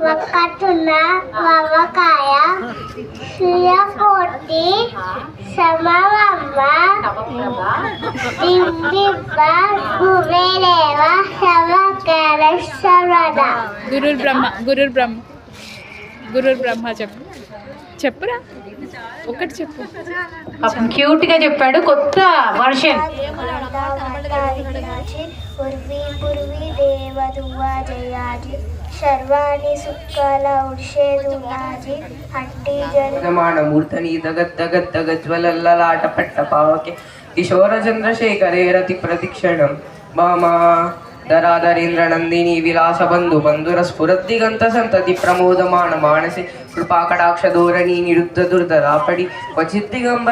వక్రతుండ వవకాయ సూర్యకోటి సమవమ్మ దివ్వ కుబేరేవ సమకర సవద. గురుర్ బ్రహ్మ చెప్పురా ఒకటి చెప్పు. క్యూట్ గా చెప్పాడు. కొత్త వర్షన్. పూర్వీ దేవదువా జయాజి సర్వాణి సుక్కల ఉడ్షేదునాజి హట్టి మూర్ధని దగద్దగద్దగజ్వలల్లలాట పట్ట పావకే కిశోర చంద్రశేఖరే రతి ప్రతిక్షణం మామా ధరాధరేంద్ర నందిని విలాస బంధు బంధుర స్ఫురద్దిగంత సంతతి ప్రమోదమాన మానసి కృపాకటాక్ష ధోరణి నిరుద్ధ దుర్ధరాపడి క్వచిద్దిగంబ